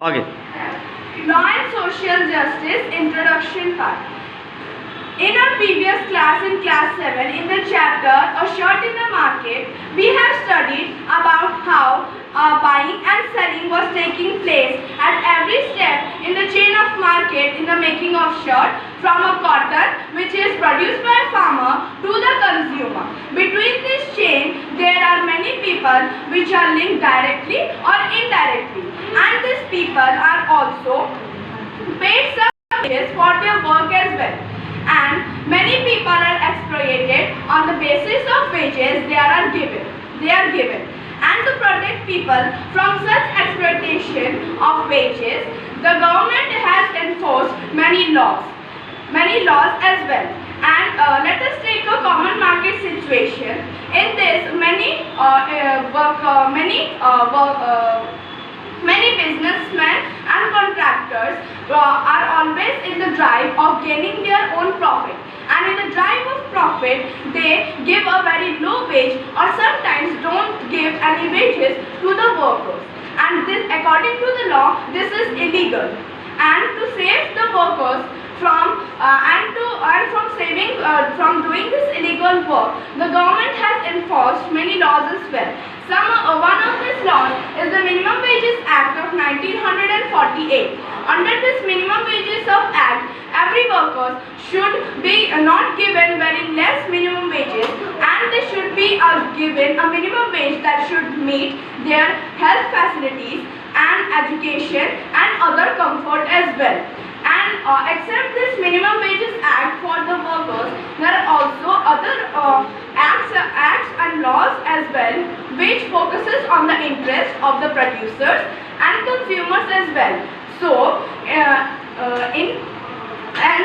Okay. Law and Social Justice Introduction Part. In our previous class, in class 7, in the chapter A Shirt in the Market, we have studied about how buying and selling was taking place at every step in the chain of market in the making of shirt, from a cotton which is produced by a farmer to the consumer. Between this chain, there are many people which are linked directly or indirectly, and these people are also paid some wages for their work as well. And many people are exploited on the basis of wages they are given. And to protect people from such exploitation of wages, the government has enforced many laws as well. And let us take a common market situation. In this, many businessmen and contractors are always in the drive of gaining their own profit, and in the drive of profit they give a very low wage or sometimes don't give any wages to the workers, and this, according to the law, this is illegal. And to save the workers from doing this illegal work, the government has enforced many laws as well. One of these laws is the Minimum Wages Act of 1948. Under this Minimum Wages of Act, every worker should be not given very less minimum wages, and they should be given a minimum wage that should meet their health facilities and education and other comfort as well. And except this Minimum Wages Act for the workers, there are also other acts and laws as well, which focuses on the interest of the producers and consumers as well. So,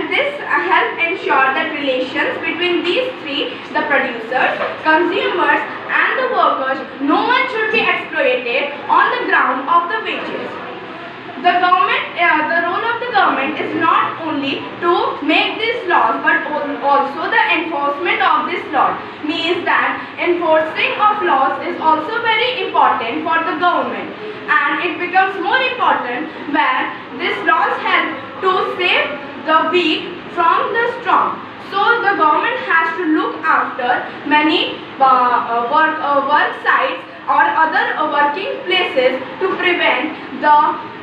this help ensure that relations between these three, the producers, consumers and the workers, no one should be exploited on the ground of the wages. The role of the government is not only to make these laws but also the enforcement of this law. Means that enforcing of laws is also very important for the government, and it becomes more important when these laws help to save the weak from the strong. So the government has to look after many work sites or other working places to prevent the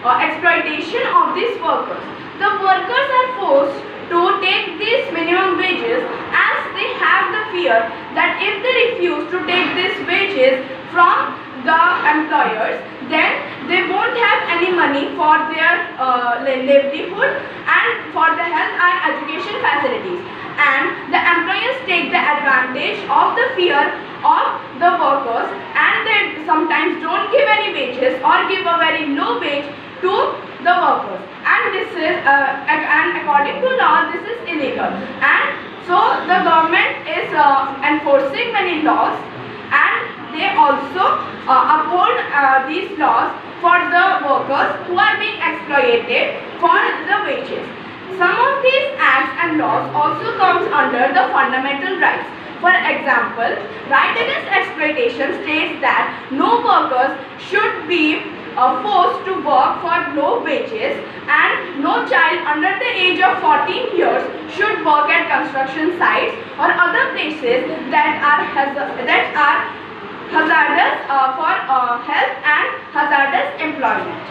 exploitation of these workers. The workers are forced to take these minimum wages as they have the fear that if they refuse to take these wages from the employers, then they won't have any money for their livelihood and for the health and education facilities. And the employers take the advantage of the fear of the workers, and they sometimes don't give any wages or give a very low wage to the workers, and this is and according to law this is illegal. And so the government is enforcing many laws, and they also uphold these laws for the workers who are being exploited for the wages. Some of these acts and laws also comes under the fundamental rights. For example, right against exploitation states that no workers should be forced to work for low wages, and no child under the age of 14 years should work at construction sites or other places that are hazardous for health and hazardous employment.